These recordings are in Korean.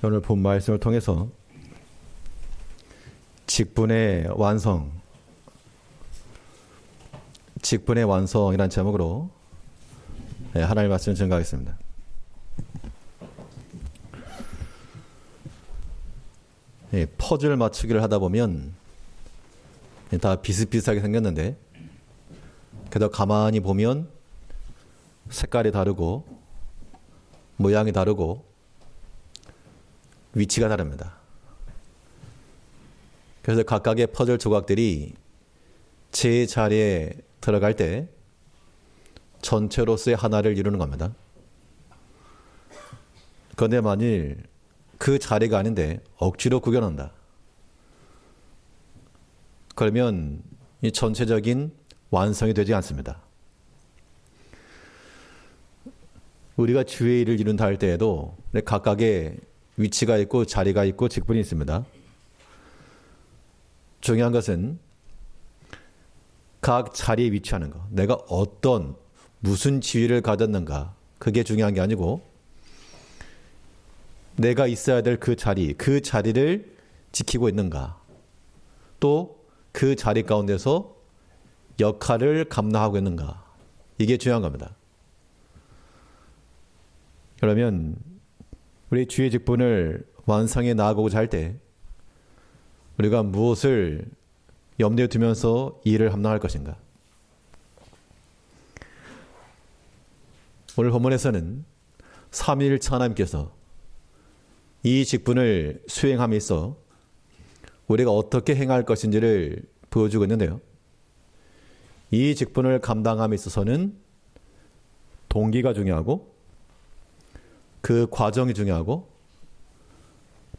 오늘 본 말씀을 통해서 직분의 완성이라는 제목으로 하나님의 말씀을 증거하겠습니다. 퍼즐 맞추기를 하다 보면 다 비슷비슷하게 생겼는데 그래도 가만히 보면 색깔이 다르고 모양이 다르고 위치가 다릅니다. 그래서 각각의 퍼즐 조각들이 제 자리에 들어갈 때 전체로서의 하나를 이루는 겁니다. 그런데 만일 그 자리가 아닌데 억지로 구겨놓는다. 그러면 이 전체적인 완성이 되지 않습니다. 우리가 주의 일을 이룬다 할 때에도 각각의 위치가 있고 자리가 있고 직분이 있습니다. 중요한 것은 각 자리에 위치하는 것. 내가 무슨 지위를 가졌는가. 그게 중요한 게 아니고 내가 있어야 될 그 자리를 지키고 있는가. 또 그 자리 가운데서 역할을 감당하고 있는가. 이게 중요한 겁니다. 그러면 우리 주의 직분을 완성해 나아가고자 할 때 우리가 무엇을 염두에 두면서 일을 감당할 것인가? 오늘 본문에서는 삼위일체 하나님께서 이 직분을 수행함에 있어 우리가 어떻게 행할 것인지를 보여주고 있는데요. 이 직분을 감당함에 있어서는 동기가 중요하고 그 과정이 중요하고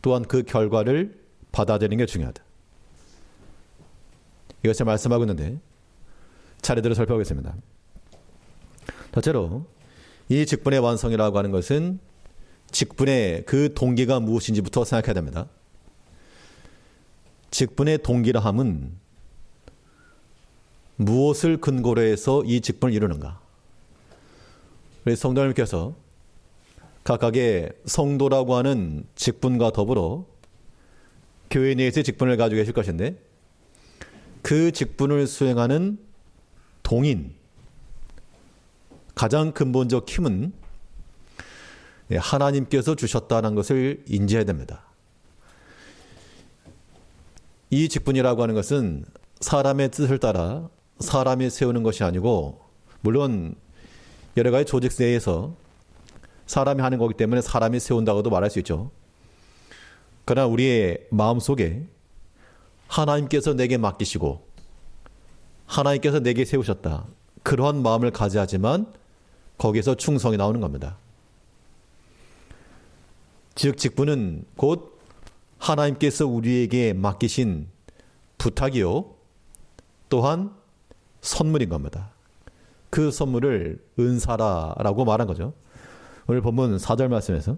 또한 그 결과를 받아들이는 게 중요하다. 이것을 말씀하고 있는데 차례대로 살펴보겠습니다. 첫째로 이 직분의 완성이라고 하는 것은 직분의 그 동기가 무엇인지부터 생각해야 됩니다. 직분의 동기라 함은 무엇을 근거로 해서 이 직분을 이루는가. 우리 성도님께서 각각의 성도라고 하는 직분과 더불어 교회 내에서의 직분을 가지고 계실 것인데 그 직분을 수행하는 동인, 가장 근본적 힘은 하나님께서 주셨다는 것을 인지해야 됩니다. 이 직분이라고 하는 것은 사람의 뜻을 따라 사람이 세우는 것이 아니고 물론 여러 가지 조직 내에서 사람이 하는 거기 때문에 사람이 세운다고도 말할 수 있죠. 그러나 우리의 마음속에 하나님께서 내게 맡기시고 하나님께서 내게 세우셨다. 그러한 마음을 가져야 하지만 거기에서 충성이 나오는 겁니다. 즉 직분은 곧 하나님께서 우리에게 맡기신 부탁이요 또한 선물인 겁니다. 그 선물을 은사라고 말한 거죠. 오늘 본문 4절 말씀에서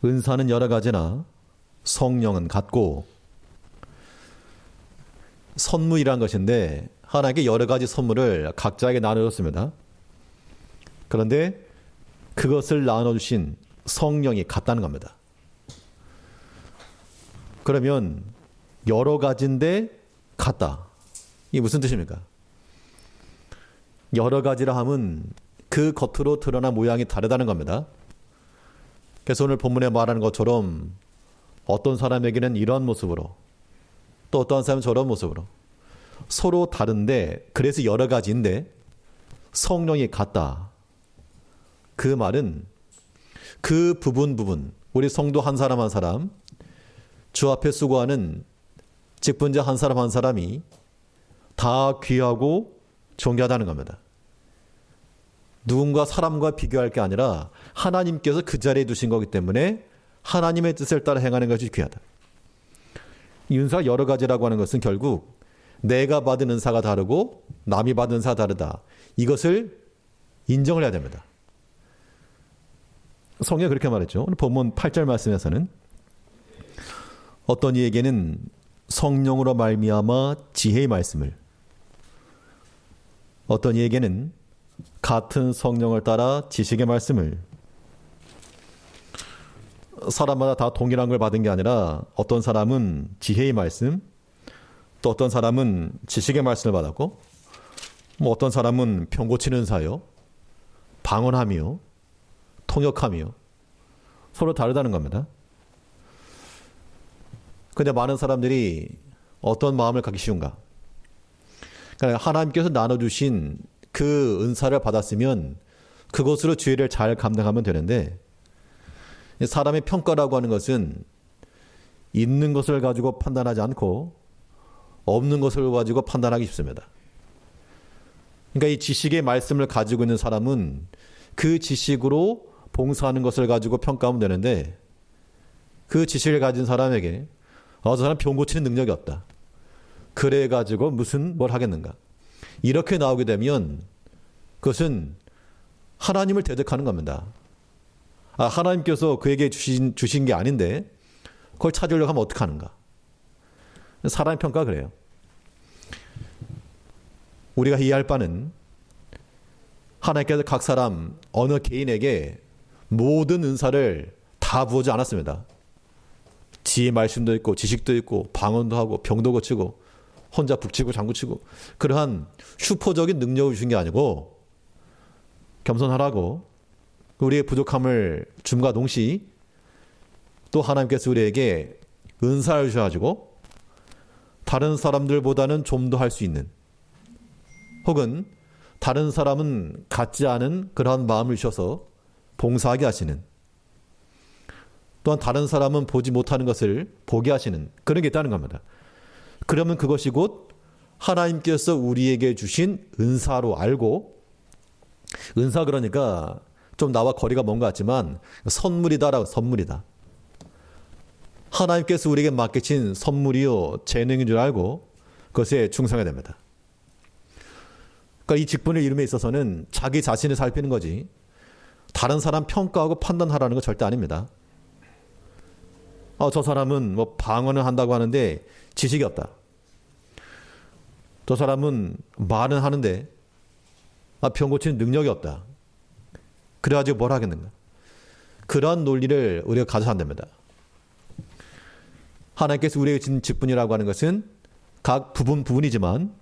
은사는 여러 가지나 성령은 같고 선물이란 것인데 하나님께 여러 가지 선물을 각자에게 나눠줬습니다. 그런데 그것을 나눠주신 성령이 같다는 겁니다. 그러면 여러 가지인데 같다. 이게 무슨 뜻입니까? 여러 가지라 함은 그 겉으로 드러난 모양이 다르다는 겁니다. 그래서 오늘 본문에 말하는 것처럼 어떤 사람에게는 이런 모습으로 또 어떤 사람은 저런 모습으로 서로 다른데 그래서 여러 가지인데 성령이 같다. 그 말은 그 부분 우리 성도 한 사람 한 사람 주 앞에 수고하는 직분자 한 사람이 다 귀하고 존귀하다는 겁니다. 누군가 사람과 비교할 게 아니라 하나님께서 그 자리에 두신 거기 때문에 하나님의 뜻을 따라 행하는 것이 귀하다. 이 은사가 여러 가지라고 하는 것은 결국 내가 받은 은사가 다르고 남이 받은 은사가 다르다. 이것을 인정을 해야 됩니다. 성경에 그렇게 말했죠. 오늘 본문 8절 말씀에서는 어떤 이에게는 성령으로 말미암아 지혜의 말씀을 어떤 이에게는 같은 성령을 따라 지식의 말씀을 사람마다 다 동일한 걸 받은 게 아니라 어떤 사람은 지혜의 말씀, 또 어떤 사람은 지식의 말씀을 받았고, 뭐 어떤 사람은 병 고치는 사요, 방언함이요, 통역함이요. 서로 다르다는 겁니다. 근데 많은 사람들이 어떤 마음을 갖기 쉬운가? 그러니까 하나님께서 나눠주신 그 은사를 받았으면 그것으로 주의를 잘 감당하면 되는데, 사람의 평가라고 하는 것은 있는 것을 가지고 판단하지 않고 없는 것을 가지고 판단하기 쉽습니다. 그러니까 이 지식의 말씀을 가지고 있는 사람은 그 지식으로 봉사하는 것을 가지고 평가하면 되는데, 그 지식을 가진 사람에게 저 사람 병 고치는 능력이 없다, 그래 가지고 무슨 뭘 하겠는가, 이렇게 나오게 되면 그것은 하나님을 대적하는 겁니다. 하나님께서 그에게 주신 게 아닌데 그걸 찾으려고 하면 어떡하는가. 사람 평가 그래요. 우리가 이해할 바는 하나님께서 각 사람 어느 개인에게 모든 은사를 다 부어주지 않았습니다. 지혜 말씀도 있고 지식도 있고 방언도 하고 병도 고치고 혼자 북치고 장구치고 그러한 슈퍼적인 능력을 주신 게 아니고, 겸손하라고 우리의 부족함을 줌과 동시에 또 하나님께서 우리에게 은사를 주셔가지고 다른 사람들보다는 좀 더 할 수 있는, 혹은 다른 사람은 갖지 않은 그러한 마음을 주셔서 봉사하게 하시는, 또한 다른 사람은 보지 못하는 것을 보게 하시는 그런 게 있다는 겁니다. 그러면 그것이 곧 하나님께서 우리에게 주신 은사로 알고, 은사 그러니까 좀 나와 거리가 먼 것 같지만 선물이다라고, 선물이다. 하나님께서 우리에게 맡기신 선물이요 재능인 줄 알고 그것에 충성해야 됩니다. 그러니까 이 직분을 이룸에 있어서는 자기 자신을 살피는 거지 다른 사람 평가하고 판단하라는 거 절대 아닙니다. 저 사람은 뭐 방언을 한다고 하는데 지식이 없다. 저 사람은 말은 하는데 병 고치는 능력이 없다. 그래가지고 뭘 하겠는가. 그런 논리를 우리가 가져야 한답니다. 하나님께서 우리에게 준 직분이라고 하는 것은 각 부분이지만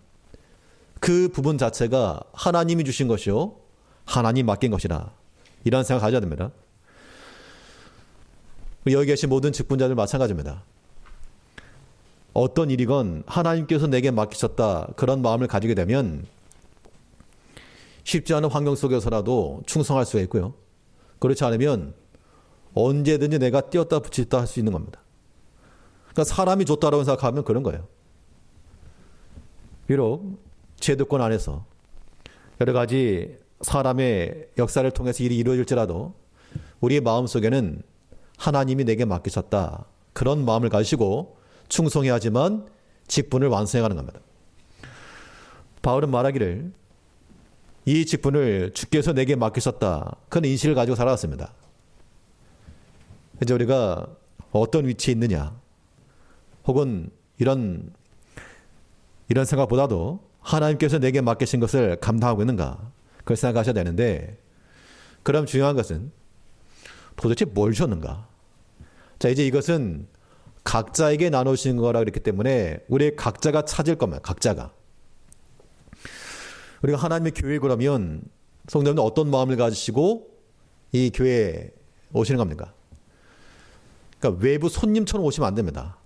그 부분 자체가 하나님이 주신 것이요 하나님 맡긴 것이라, 이런 생각 가져야 됩니다. 여기 계신 모든 직분자들 마찬가지입니다. 어떤 일이건 하나님께서 내게 맡기셨다, 그런 마음을 가지게 되면 쉽지 않은 환경 속에서라도 충성할 수가 있고요. 그렇지 않으면 언제든지 내가 띄었다 붙였다 할 수 있는 겁니다. 그러니까 사람이 줬다라고 생각하면 그런 거예요. 비록 제도권 안에서 여러 가지 사람의 역사를 통해서 일이 이루어질지라도 우리의 마음속에는 하나님이 내게 맡기셨다, 그런 마음을 가지고 충성해야 하지만 직분을 완성해가는 겁니다. 바울은 말하기를 이 직분을 주께서 내게 맡기셨다, 그런 인식을 가지고 살아왔습니다. 이제 우리가 어떤 위치에 있느냐, 혹은 이런 생각보다도 하나님께서 내게 맡기신 것을 감당하고 있는가, 그걸 생각하셔야 되는데, 그럼 중요한 것은 도대체 뭘 줬는가. 자, 이제 이것은 각자에게 나누신 거라 그랬기 때문에 우리 각자가 찾을 겁니다. 각자가. 우리가 하나님의 교회 그러면 성도님은 어떤 마음을 가지시고 이 교회에 오시는 겁니까? 그러니까 외부 손님처럼 오시면 안 됩니다.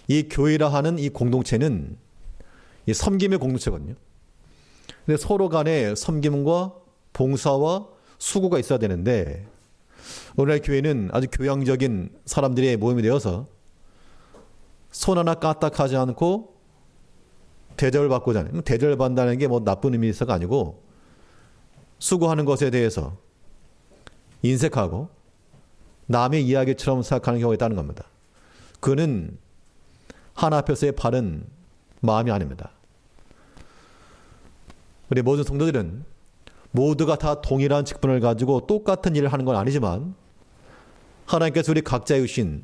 이 교회라 하는 이 공동체는 이 섬김의 공동체거든요. 근데 서로 간에 섬김과 봉사와 수고가 있어야 되는데, 오늘날 교회는 아주 교양적인 사람들의 모임이 되어서 손 하나 까딱하지 않고 대접을 받고자 하는, 대접을 받는다는 게 뭐 나쁜 의미가 아니고 수고하는 것에 대해서 인색하고 남의 이야기처럼 생각하는 경우가 있다는 겁니다. 그는 하나 앞에서의 바른 마음이 아닙니다. 우리 모든 성도들은 모두가 다 동일한 직분을 가지고 똑같은 일을 하는 건 아니지만 하나님께서 우리 각자에 주신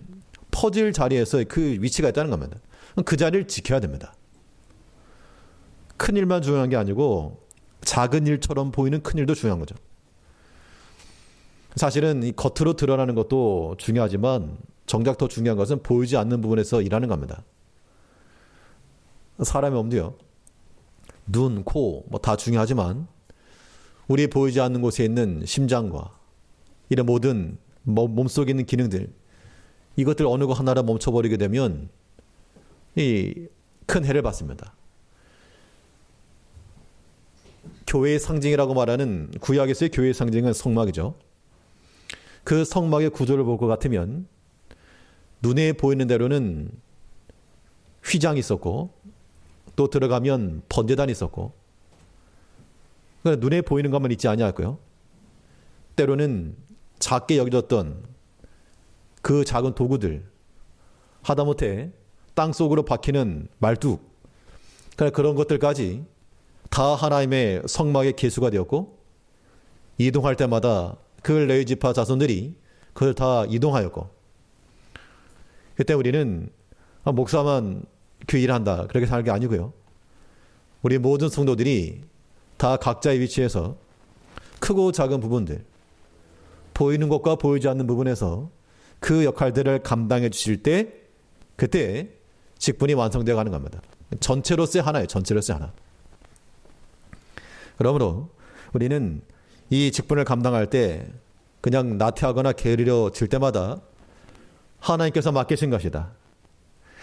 퍼즐 자리에서 그 위치가 있다는 겁니다. 그 자리를 지켜야 됩니다. 큰 일만 중요한 게 아니고 작은 일처럼 보이는 큰 일도 중요한 거죠. 사실은 이 겉으로 드러나는 것도 중요하지만 정작 더 중요한 것은 보이지 않는 부분에서 일하는 겁니다. 사람의 몸도요. 눈, 코, 뭐 다 중요하지만 우리 보이지 않는 곳에 있는 심장과 이런 모든 몸속에 있는 기능들, 이것들 어느 거 하나를 멈춰버리게 되면 이 큰 해를 받습니다. 교회의 상징이라고 말하는 구약에서의 교회의 상징은 성막이죠. 그 성막의 구조를 볼 것 같으면 눈에 보이는 대로는 휘장이 있었고 또 들어가면 번제단이 있었고, 그러니까 눈에 보이는 것만 있지 아니었고요. 때로는 작게 여겨졌던 그 작은 도구들, 하다못해 땅속으로 박히는 말뚝, 그러니까 그런 것들까지 다 하나님의 성막의 계수가 되었고, 이동할 때마다 그 레위 지파 자손들이 그걸 다 이동하였고, 그때 우리는 목사만 교회 일한다 그렇게 사는 게 아니고요. 우리 모든 성도들이 다 각자의 위치에서 크고 작은 부분들, 보이는 것과 보이지 않는 부분에서 그 역할들을 감당해 주실 때 그때 직분이 완성되어 가는 겁니다. 전체로서의 하나예요. 전체로서의 하나. 그러므로 우리는 이 직분을 감당할 때 그냥 나태하거나 게으르질 때마다 하나님께서 맡기신 것이다,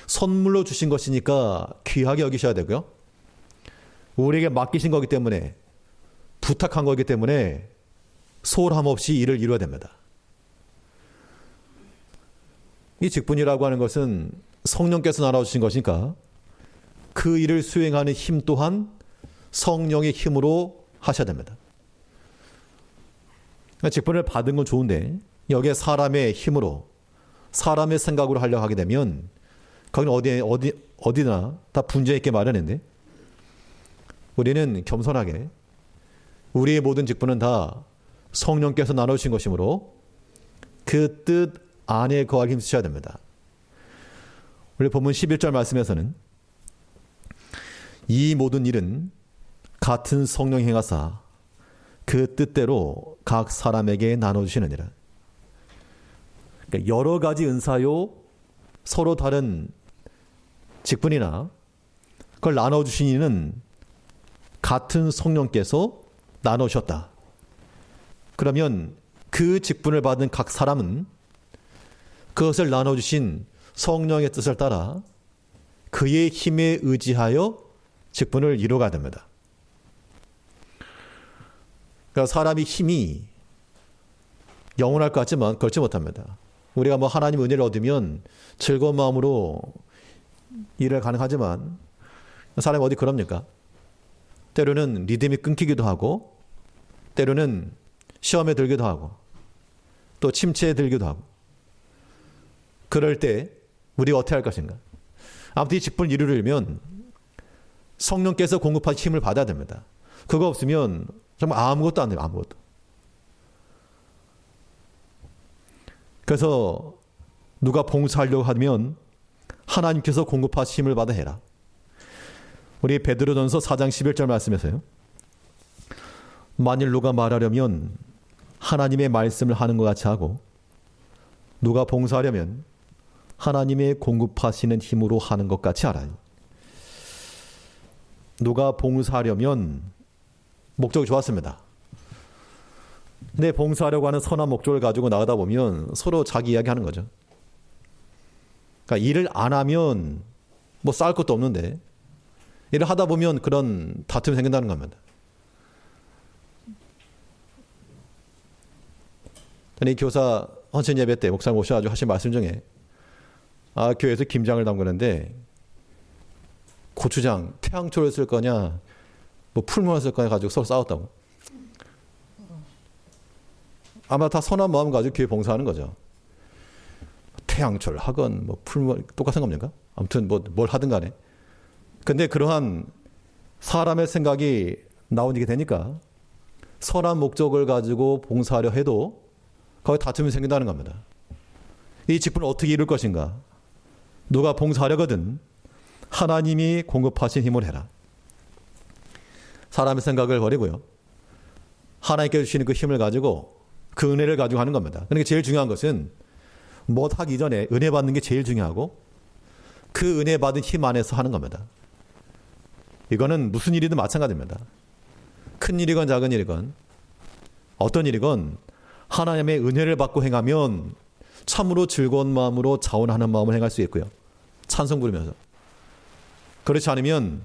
선물로 주신 것이니까 귀하게 여기셔야 되고요. 우리에게 맡기신 거기 때문에, 부탁한 거기 때문에 소홀함 없이 일을 이루어야 됩니다. 이 직분이라고 하는 것은 성령께서 나눠주신 것이니까 그 일을 수행하는 힘 또한 성령의 힘으로 하셔야 됩니다. 직분을 받은 건 좋은데 여기에 사람의 힘으로, 사람의 생각으로 하려고 하게 되면 거기는 어디나 다 분쟁 있게 마련인데, 우리는 겸손하게 우리의 모든 직분은 다 성령께서 나눠주신 것이므로 그 뜻 안에 거하기 힘쓰셔야 됩니다. 우리 본문 11절 말씀에서는 이 모든 일은 같은 성령이 행하사 그 뜻대로 각 사람에게 나눠주시느니라. 그러니까 여러 가지 은사요, 서로 다른 직분이나 그걸 나눠주신 이는 같은 성령께서 나누셨다. 그러면 그 직분을 받은 각 사람은 그것을 나눠주신 성령의 뜻을 따라 그의 힘에 의지하여 직분을 이루어가야 됩니다. 그러니까 사람이 힘이 영원할 것 같지만 그렇지 못합니다. 우리가 뭐 하나님 은혜를 얻으면 즐거운 마음으로 일을 가능하지만 사람이 어디 그럽니까? 때로는 리듬이 끊기기도 하고, 때로는 시험에 들기도 하고, 또 침체에 들기도 하고. 그럴 때 우리가 어떻게 할 것인가? 아무튼 이 직분을 이루려면 성령께서 공급하신 힘을 받아야 됩니다. 그거 없으면 정말 아무것도 안 돼요. 아무것도. 그래서 누가 봉사하려고 하면 하나님께서 공급하신 힘을 받아 해라. 우리 베드로전서 4장 11절 말씀에서요. 만일 누가 말하려면 하나님의 말씀을 하는 것 같이 하고, 누가 봉사하려면 하나님의 공급하시는 힘으로 하는 것 같이 하라. 누가 봉사하려면 목적이 좋았습니다. 근데 봉사하려고 하는 선한 목적을 가지고 나가다 보면 서로 자기 이야기하는 거죠. 그러니까 일을 안 하면 뭐 쌓을 것도 없는데 일을 하다 보면 그런 다툼이 생긴다는 겁니다. 이 교사 헌신 예배 때 목사님 오셔가지고 하신 말씀 중에 교회에서 김장을 담그는데 고추장, 태양초를 쓸 거냐, 뭐 풀무를 쓸 거냐 가지고 서로 싸웠다고. 아마 다 선한 마음 가지고 교회 봉사하는 거죠. 태양초를 하건 뭐 풀무 똑같은 겁니까? 아무튼 뭐 뭘 하든 간에. 근데 그러한 사람의 생각이 나오게 되니까 선한 목적을 가지고 봉사하려 해도 거기 다툼이 생긴다는 겁니다. 이 직분을 어떻게 이룰 것인가? 누가 봉사하려거든 하나님이 공급하신 힘을 해라. 사람의 생각을 버리고요. 하나님께 주시는 그 힘을 가지고 그 은혜를 가지고 하는 겁니다. 그러니까 제일 중요한 것은 뭐 하기 전에 은혜 받는 게 제일 중요하고 그 은혜 받은 힘 안에서 하는 겁니다. 이거는 무슨 일이든 마찬가지입니다. 큰 일이건 작은 일이건 어떤 일이건 하나님의 은혜를 받고 행하면 참으로 즐거운 마음으로 자원하는 마음을 행할 수 있고요. 찬송 부르면서. 그렇지 않으면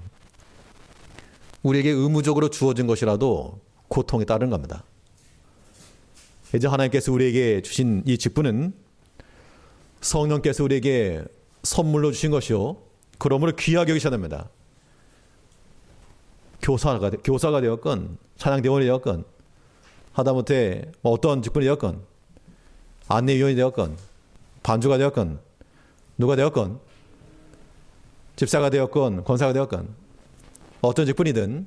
우리에게 의무적으로 주어진 것이라도 고통이 따르는 겁니다. 이제 하나님께서 우리에게 주신 이 직분은 성령께서 우리에게 선물로 주신 것이요. 그러므로 귀하게 여기셔야 됩니다. 교사가 되었건 찬양대원이 되었건 하다못해 어떤 직분이 되었건 안내위원이 되었건 반주가 되었건 누가 되었건 집사가 되었건 권사가 되었건 어떤 직분이든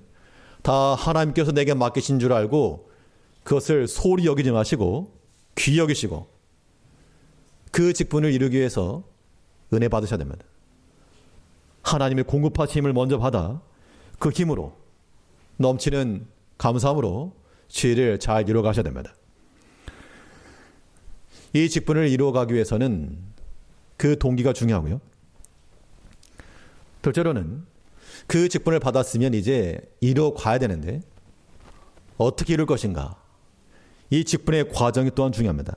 다 하나님께서 내게 맡기신 줄 알고 그것을 소홀히 여기지 마시고 귀히 여기시고 그 직분을 이루기 위해서 은혜 받으셔야 됩니다. 하나님의 공급하신 힘을 먼저 받아 그 힘으로 넘치는 감사함으로 지혜를 잘 이루어가셔야 됩니다. 이 직분을 이루어가기 위해서는 그 동기가 중요하고요. 둘째로는 그 직분을 받았으면 이제 이루어가야 되는데 어떻게 이룰 것인가. 이 직분의 과정이 또한 중요합니다.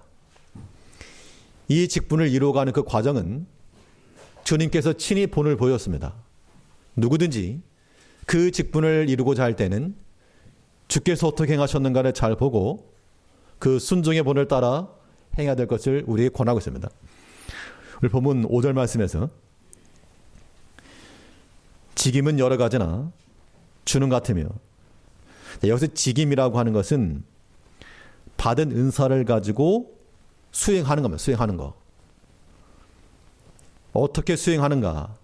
이 직분을 이루어가는 그 과정은 주님께서 친히 본을 보였습니다. 누구든지 그 직분을 이루고자 할 때는 주께서 어떻게 행하셨는가를 잘 보고 그 순종의 본을 따라 행해야 될 것을 우리에게 권하고 있습니다. 우리 본문 5절 말씀에서 직임은 여러 가지나 주는 같으며, 여기서 직임이라고 하는 것은 받은 은사를 가지고 수행하는 겁니다. 수행하는 거. 어떻게 수행하는가?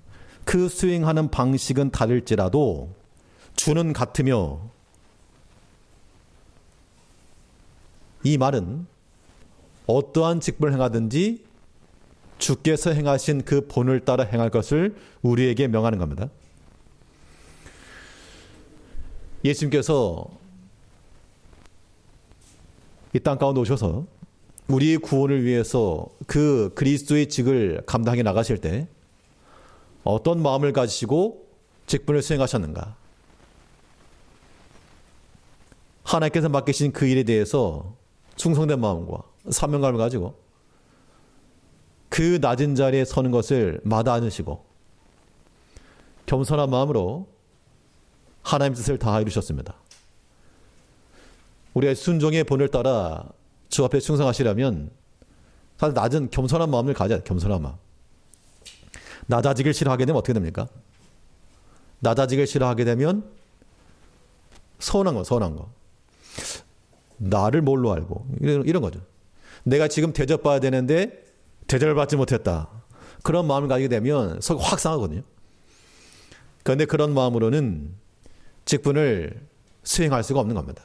그 수행하는 방식은 다를지라도 주는 같으며, 이 말은 어떠한 직분을 행하든지 주께서 행하신 그 본을 따라 행할 것을 우리에게 명하는 겁니다. 예수님께서 이 땅 가운데 오셔서 우리의 구원을 위해서 그 그리스도의 직을 감당해 나가실 때 어떤 마음을 가지시고 직분을 수행하셨는가? 하나님께서 맡기신 그 일에 대해서 충성된 마음과 사명감을 가지고 그 낮은 자리에 서는 것을 마다 않으시고 겸손한 마음으로 하나님 뜻을 다 이루셨습니다. 우리가 순종의 본을 따라 주 앞에 충성하시려면 사실 낮은 겸손한 마음을 가져야 돼요. 겸손한 마음. 낮아지길 싫어하게 되면 어떻게 됩니까? 낮아지길 싫어하게 되면 서운한 거. 나를 뭘로 알고 이런 거죠. 내가 지금 대접받아야 되는데 대접을 받지 못했다. 그런 마음을 가지게 되면 속 확 상하거든요. 그런데 그런 마음으로는 직분을 수행할 수가 없는 겁니다.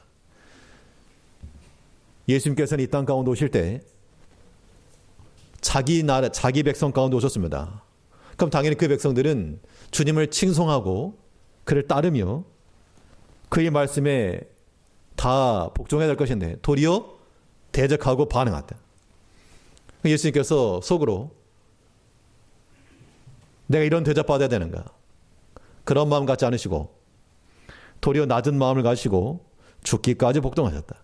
예수님께서는 이 땅 가운데 오실 때 자기 나라, 자기 백성 가운데 오셨습니다. 그럼 당연히 그 백성들은 주님을 칭송하고 그를 따르며 그의 말씀에 다 복종해야 될 것인데 도리어 대적하고 반응한다. 예수님께서 속으로 내가 이런 대접받아야 되는가? 그런 마음 갖지 않으시고 도리어 낮은 마음을 가지시고 죽기까지 복종하셨다.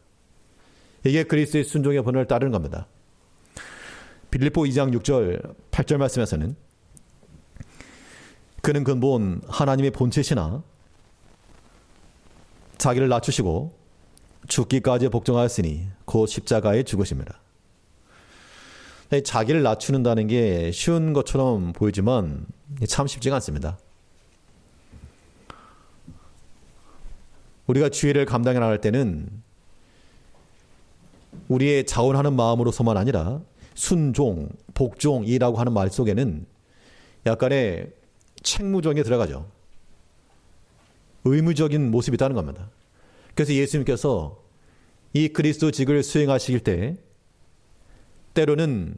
이게 그리스도의 순종의 본을 따르는 겁니다. 빌립보 2장 6절 8절 말씀에서는 그는 근본 하나님의 본체시나 자기를 낮추시고 죽기까지 복종하였으니 곧 십자가에 죽으십니다. 자기를 낮추는다는 게 쉬운 것처럼 보이지만 참 쉽지가 않습니다. 우리가 주의를 감당해 나갈 때는 우리의 자원하는 마음으로서만 아니라 순종, 복종이라고 하는 말 속에는 약간의 책무적인 게 들어가죠. 의무적인 모습이 있다는 겁니다. 그래서 예수님께서 이 그리스도 직을 수행하실 때 때로는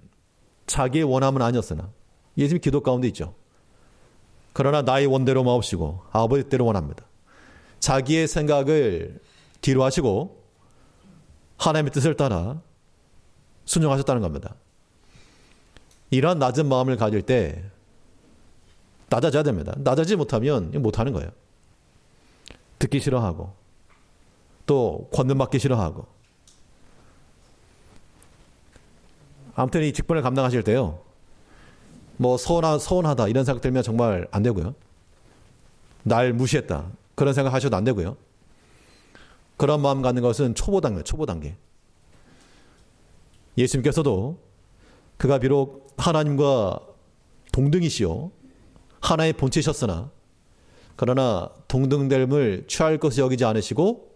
자기의 원함은 아니었으나 예수님 기도 가운데 있죠. 그러나 나의 원대로 마옵시고 아버지 때로 원합니다. 자기의 생각을 뒤로 하시고 하나님의 뜻을 따라 순종하셨다는 겁니다. 이러한 낮은 마음을 가질 때 낮아져야 됩니다. 낮아지지 못하면 못하는 거예요. 듣기 싫어하고 또 권면받기 싫어하고. 아무튼 이 직분을 감당하실 때요, 뭐 서운하다 이런 생각 들면 정말 안 되고요. 날 무시했다 그런 생각 하셔도 안 되고요. 그런 마음 갖는 것은 초보 단계. 예수님께서도 그가 비록 하나님과 동등이시요 하나의 본체셨으나 그러나 동등됨을 취할 것을 여기지 않으시고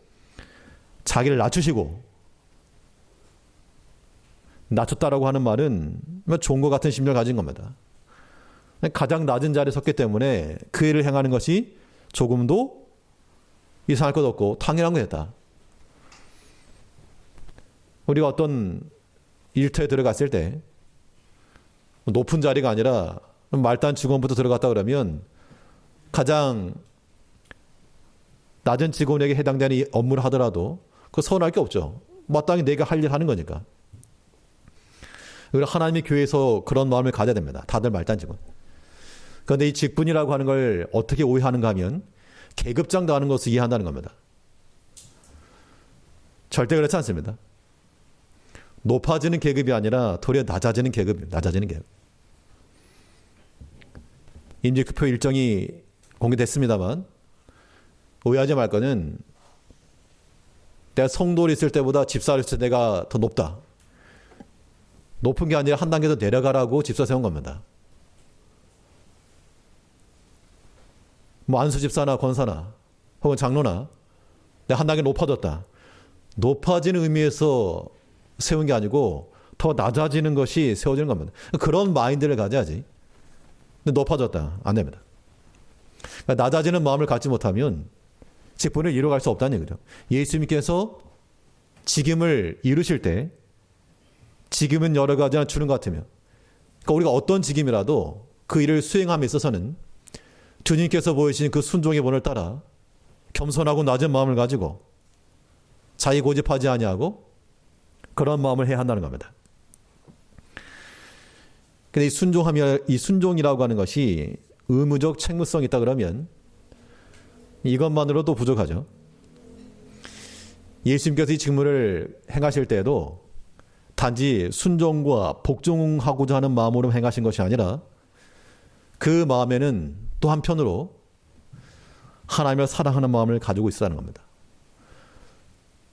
자기를 낮추시고, 낮췄다라고 하는 말은 좋은 것 같은 심정을 가진 겁니다. 가장 낮은 자리에 섰기 때문에 그 일을 행하는 것이 조금도 이상할 것 없고 당연한 거였다. 우리가 어떤 일터에 들어갔을 때 높은 자리가 아니라 말단 직원부터 들어갔다 그러면 가장 낮은 직원에게 해당되는 업무를 하더라도 그 서운할 게 없죠. 마땅히 내가 할 일 하는 거니까. 하나님의 교회에서 그런 마음을 가져야 됩니다. 다들 말단 직원. 그런데 이 직분이라고 하는 걸 어떻게 오해하는가 하면 계급장당하는 것을 이해한다는 겁니다. 절대 그렇지 않습니다. 높아지는 계급이 아니라 도리어 낮아지는 계급입니다. 낮아지는 계급. 임직표 일정이 공개됐습니다만 오해하지 말 거는 내가 성도를 있을 때보다 집사를 있을 때 내가 더 높다. 높은 게 아니라 한 단계 더 내려가라고 집사 세운 겁니다. 뭐 안수 집사나 권사나 혹은 장로나 내가 한 단계 높아졌다. 높아지는 의미에서 세운 게 아니고 더 낮아지는 것이 세워지는 겁니다. 그런 마인드를 가져야지. 근데 높아졌다. 안 됩니다. 그러니까 낮아지는 마음을 갖지 못하면 직분을 이루어갈 수 없다는 얘기죠. 예수님께서 직임을 이루실 때 직임은 여러 가지 주는 것 같으며, 그러니까 우리가 어떤 직임이라도 그 일을 수행함에 있어서는 주님께서 보이신 그 순종의 본을 따라 겸손하고 낮은 마음을 가지고 자기 고집하지 아니하고 그런 마음을 해야 한다는 겁니다. 근데 이 순종이라고 하는 것이 의무적 책무성이 있다 그러면 이것만으로도 부족하죠. 예수님께서 이 직무를 행하실 때에도 단지 순종과 복종하고자 하는 마음으로 행하신 것이 아니라 그 마음에는 또 한편으로 하나님을 사랑하는 마음을 가지고 있었다는 겁니다.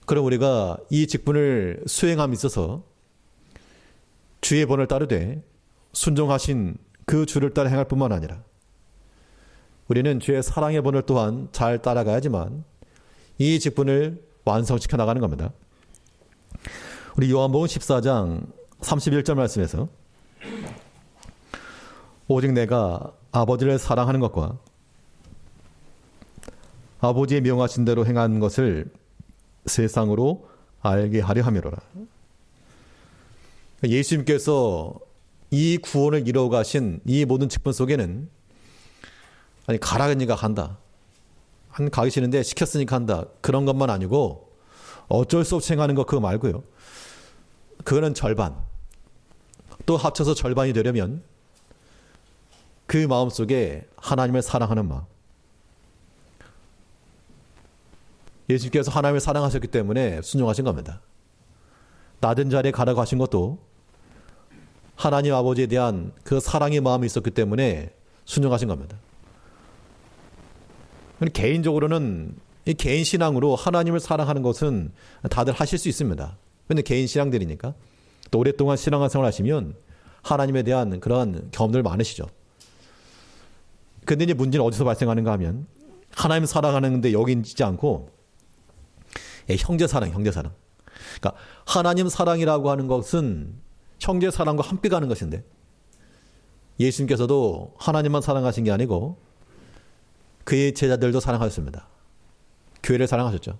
그럼 우리가 이 직분을 수행함에 있어서 주의 본을 따르되 순종하신 그 주를 따라 행할 뿐만 아니라 우리는 주의 사랑의 본을 또한 잘 따라가야지만 이 직분을 완성시켜 나가는 겁니다. 우리 요한복음 14장 31절 말씀에서 오직 내가 아버지를 사랑하는 것과 아버지의 명하신 대로 행한 것을 세상으로 알게 하려 함이로라. 예수님께서 이 구원을 이루어 가신 이 모든 직분 속에는 아니 가라니까 한다. 가기 싫은데 시켰으니까 한다. 그런 것만 아니고 어쩔 수 없이 행하는 것 그거 말고요. 그거는 절반. 또 합쳐서 절반이 되려면 그 마음속에 하나님을 사랑하는 마음. 예수님께서 하나님을 사랑하셨기 때문에 순종하신 겁니다. 낮은 자리에 가라고 하신 것도 하나님 아버지에 대한 그 사랑의 마음이 있었기 때문에 순종하신 겁니다. 개인적으로는 이 개인 신앙으로 하나님을 사랑하는 것은 다들 하실 수 있습니다. 그런데 개인 신앙들이니까 또 오랫동안 신앙생활 하시면 하나님에 대한 그런 경험들 많으시죠. 근데 이제 문제는 어디서 발생하는가 하면 하나님 사랑하는데 여기 있지 않고 형제 사랑. 그러니까 하나님 사랑이라고 하는 것은 형제 사랑과 함께 가는 것인데 예수님께서도 하나님만 사랑하신 게 아니고 그의 제자들도 사랑하셨습니다. 교회를 사랑하셨죠.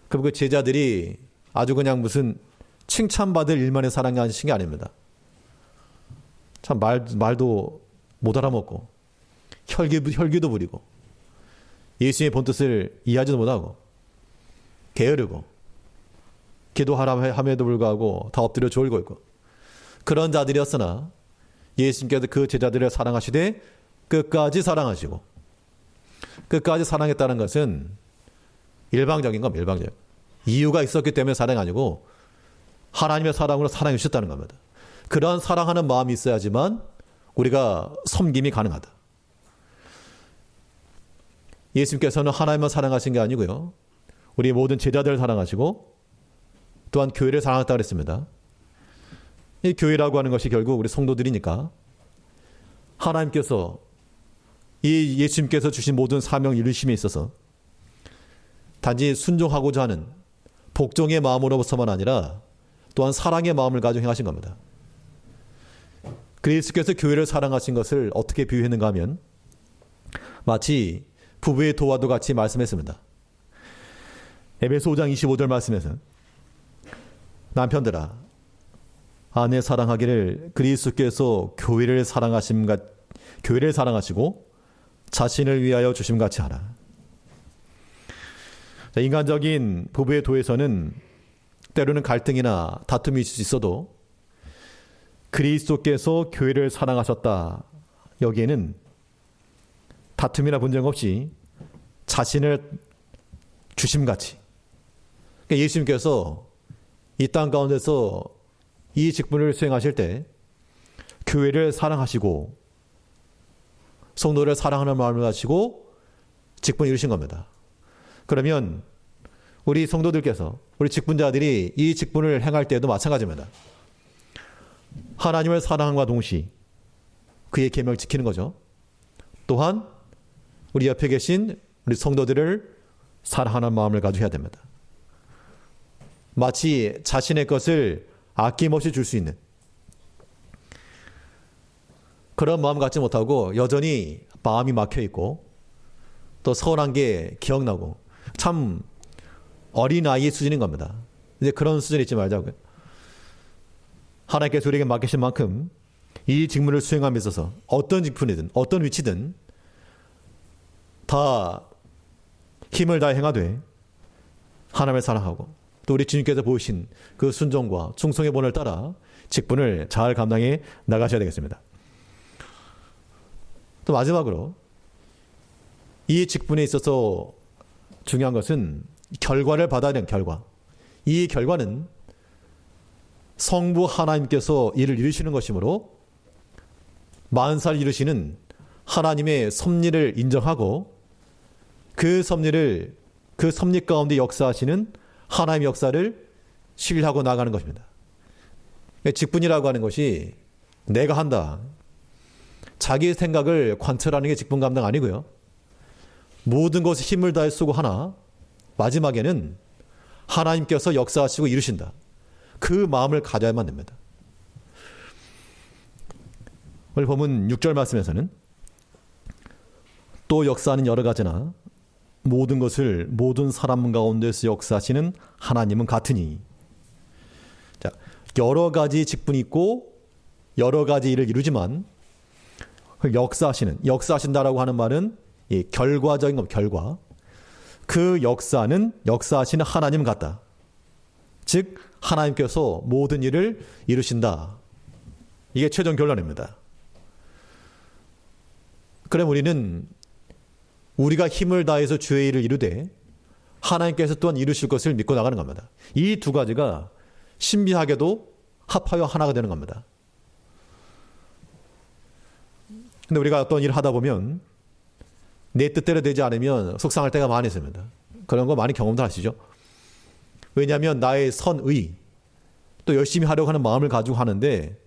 그럼 그 제자들이 아주 그냥 무슨 칭찬받을 일만의 사랑이 하신 게 아닙니다. 참 말도 못 알아먹고 혈기도 부리고 예수님의 본뜻을 이해하지도 못하고 게으르고 기도하람에도 불구하고 다 엎드려 졸고 있고 그런 자들이었으나 예수님께서 그 제자들을 사랑하시되 끝까지 사랑하시고 끝까지 사랑했다는 것은 일방적인 겁니다. 일방적. 이유가 있었기 때문에 사랑이 아니고 하나님의 사랑으로 사랑해 주셨다는 겁니다. 그런 사랑하는 마음이 있어야지만 우리가 섬김이 가능하다. 예수님께서는 하나님만 사랑하신 게 아니고요. 우리 모든 제자들을 사랑하시고 또한 교회를 사랑했다고 그랬습니다. 이 교회라고 하는 것이 결국 우리 성도들이니까 하나님께서 이 예수님께서 주신 모든 사명 이루심에 있어서 단지 순종하고자 하는 복종의 마음으로서만 아니라 또한 사랑의 마음을 가지고 행하신 겁니다. 그리스도께서 교회를 사랑하신 것을 어떻게 비유했는가 하면 마치 부부의 도와도 같이 말씀했습니다. 에베소 5장 25절 말씀에서 남편들아 아내 사랑하기를 그리스도께서 교회를 사랑하시고 자신을 위하여 주심같이 하라. 인간적인 부부의 도에서는 때로는 갈등이나 다툼이 있을 수 있어도 그리스도께서 교회를 사랑하셨다. 여기에는 다툼이나 분쟁 없이 자신을 주심같이. 그러니까 예수님께서 이 땅 가운데서 이 직분을 수행하실 때 교회를 사랑하시고 성도를 사랑하는 마음을 가지고 직분을 이루신 겁니다. 그러면 우리 성도들께서 우리 직분자들이 이 직분을 행할 때에도 마찬가지입니다. 하나님을 사랑함과 동시에 그의 계명을 지키는 거죠. 또한 우리 옆에 계신 우리 성도들을 사랑하는 마음을 가지고 해야 됩니다. 마치 자신의 것을 아낌없이 줄 수 있는 그런 마음 갖지 못하고 여전히 마음이 막혀있고 또 서운한 게 기억나고 참 어린아이의 수준인 겁니다. 이제 그런 수준이 있지 말자고요. 하나님께서 우리에게 맡기신 만큼 이 직무를 수행함에 있어서 어떤 직분이든 어떤 위치든 다 힘을 다해 행하되 하나님을 사랑하고 또 우리 주님께서 보이신 그 순종과 충성의 본을 따라 직분을 잘 감당해 나가셔야 되겠습니다. 또 마지막으로 이 직분에 있어서 중요한 것은 결과를 받아야 되는 결과. 이 결과는 성부 하나님께서 이를 이루시는 것이므로 만사를 이루시는 하나님의 섭리를 인정하고 그 섭리 가운데 역사하시는 하나님의 역사를 신뢰하고 나가는 것입니다. 직분이라고 하는 것이 내가 한다. 자기 생각을 관철하는 게 직분 감당 아니고요. 모든 것에 힘을 다해 쓰고 하나 마지막에는 하나님께서 역사하시고 이루신다. 그 마음을 가져야만 됩니다. 오늘 본문 6절 말씀에서는 또 역사하는 여러 가지나 모든 것을 모든 사람 가운데서 역사하시는 하나님은 같으니. 자, 여러 가지 직분이 있고 여러 가지 일을 이루지만 역사하신다라고 하는 말은 결과적인 겁니다. 결과. 그 역사하시는 하나님 같다. 즉 하나님께서 모든 일을 이루신다. 이게 최종 결론입니다. 그럼 우리는 우리가 힘을 다해서 주의 일을 이루되 하나님께서 또한 이루실 것을 믿고 나가는 겁니다. 이 두 가지가 신비하게도 합하여 하나가 되는 겁니다. 근데 우리가 어떤 일을 하다 보면 내 뜻대로 되지 않으면 속상할 때가 많이 있습니다. 그런 거 많이 경험도 하시죠? 왜냐하면 나의 선의 또 열심히 하려고 하는 마음을 가지고 하는데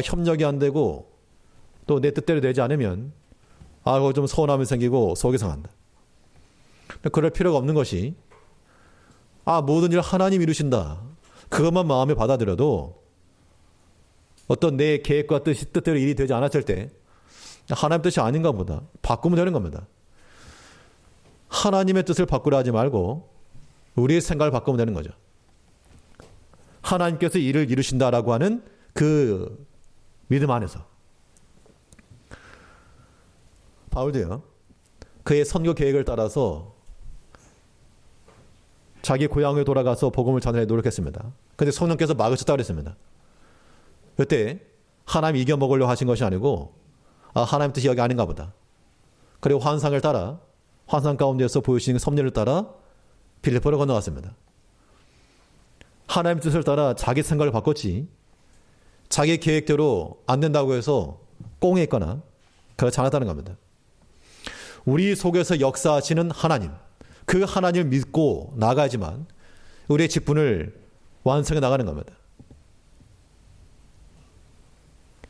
협력이 안 되고 또 내 뜻대로 되지 않으면 그거 좀 서운함이 생기고 속이 상한다. 그럴 필요가 없는 것이 모든 일 하나님 이루신다. 그것만 마음에 받아들여도 어떤 내 계획과 뜻대로 일이 되지 않았을 때 하나님 뜻이 아닌가 보다. 바꾸면 되는 겁니다. 하나님의 뜻을 바꾸려 하지 말고 우리의 생각을 바꾸면 되는 거죠. 하나님께서 일을 이루신다라고 하는 그 믿음 안에서. 바울도요. 그의 선교 계획을 따라서 자기 고향에 돌아가서 복음을 전하려 노력했습니다. 근데 성령께서 막으셨다고 그랬습니다. 그때 하나님 이겨먹으려고 하신 것이 아니고 하나님 뜻이 여기 아닌가 보다. 그리고 환상을 따라 환상 가운데서 보여주시는 섭리를 따라 빌립보를 건너갔습니다. 하나님 뜻을 따라 자기 생각을 바꿨지 자기 계획대로 안 된다고 해서 꽁했거나 그렇지 않았다는 겁니다. 우리 속에서 역사하시는 하나님, 그 하나님을 믿고 나가야지만 우리의 직분을 완성해 나가는 겁니다.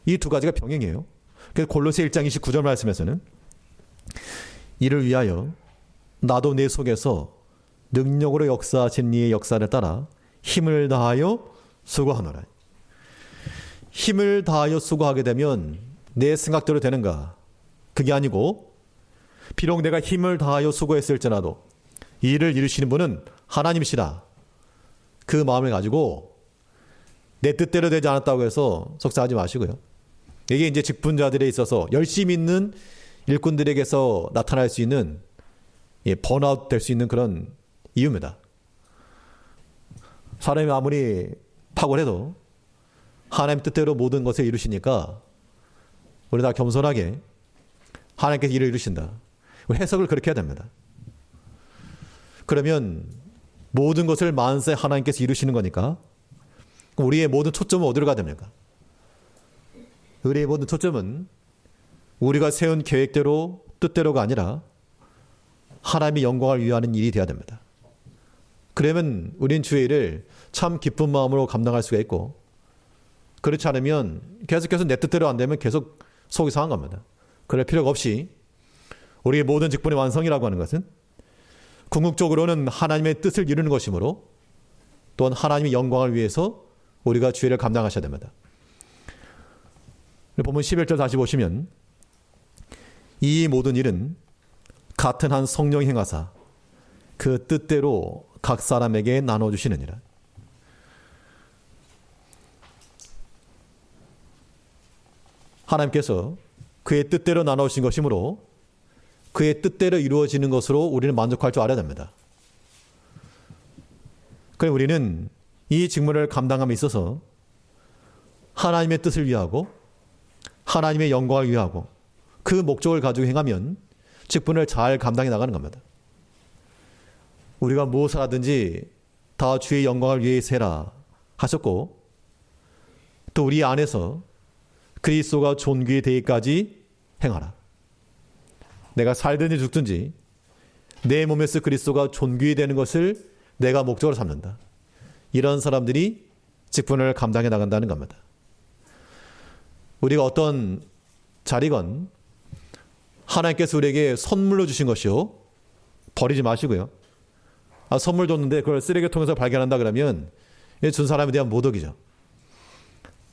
이 두 가지가 병행이에요. 그래서 골로새 1장 29절 말씀에서는 이를 위하여 나도 내 속에서 능력으로 역사하신 이의 역사를 따라 힘을 다하여 수고하노라. 힘을 다하여 수고하게 되면 내 생각대로 되는가? 그게 아니고 비록 내가 힘을 다하여 수고했을지라도 이 일을 이루시는 분은 하나님이시라. 그 마음을 가지고 내 뜻대로 되지 않았다고 해서 속상하지 마시고요. 이게 이제 직분자들에 있어서 열심히 있는 일꾼들에게서 나타날 수 있는 번아웃 될 수 있는 그런 이유입니다. 사람이 아무리 탁월해도 하나님 뜻대로 모든 것을 이루시니까 우리 다 겸손하게 하나님께서 일을 이루신다. 해석을 그렇게 해야 됩니다. 그러면 모든 것을 만세 하나님께서 이루시는 거니까 우리의 모든 초점은 어디로 가야 됩니까? 우리의 모든 초점은 우리가 세운 계획대로 뜻대로가 아니라 하나님의 영광을 위하는 일이 되어야 됩니다. 그러면 우린 주의 일을 참 기쁜 마음으로 감당할 수가 있고 그렇지 않으면 계속해서 내 뜻대로 안 되면 계속 속이 상한 겁니다. 그럴 필요가 없이 우리의 모든 직분의 완성이라고 하는 것은 궁극적으로는 하나님의 뜻을 이루는 것이므로 또한 하나님의 영광을 위해서 우리가 주의 일을 감당하셔야 됩니다. 보면 11절 다시 보시면 이 모든 일은 같은 한 성령이 행하사 그 뜻대로 각 사람에게 나눠주시느니라. 하나님께서 그의 뜻대로 나눠주신 것이므로 그의 뜻대로 이루어지는 것으로 우리는 만족할 줄 알아야 됩니다. 그럼 우리는 이 직무를 감당함에 있어서 하나님의 뜻을 위하고 하나님의 영광을 위하고 그 목적을 가지고 행하면 직분을 잘 감당해 나가는 겁니다. 우리가 무엇을 하든지 다 주의 영광을 위해서 해라 하셨고 또 우리 안에서 그리스도가 존귀되기까지 행하라. 내가 살든지 죽든지 내 몸에서 그리스도가 존귀되는 것을 내가 목적으로 삼는다. 이런 사람들이 직분을 감당해 나간다는 겁니다. 우리가 어떤 자리건 하나님께서 우리에게 선물로 주신 것이요. 버리지 마시고요. 선물 줬는데 그걸 쓰레기통에서 발견한다 그러면 준 사람에 대한 모독이죠.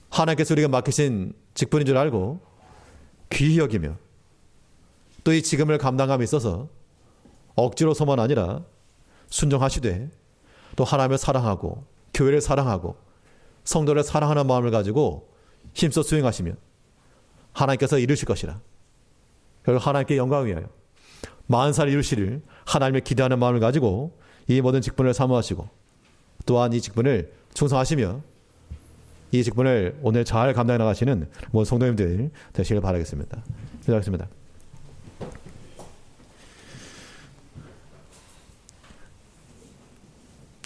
하나님께서 우리가 맡기신 직분인 줄 알고 귀히 여기며 또 이 직임을 감당함에 있어서 억지로서만 아니라 순종하시되 또 하나님을 사랑하고 교회를 사랑하고 성도를 사랑하는 마음을 가지고 힘써 수행하시면 하나님께서 이루실 것이라. 결국 하나님께 영광을 위하여 만사를 이루시를 하나님을 기대하는 마음을 가지고 이 모든 직분을 사모하시고 또한 이 직분을 충성하시며 이 직분을 오늘 잘 감당해 나가시는 모든 성도님들 되시길 바라겠습니다. 기도하겠습니다.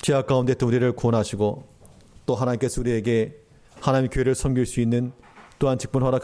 죄악 가운데 또 우리를 구원하시고 또 하나님께서 우리에게 하나님의 교회를 섬길 수 있는 또한 직분 허락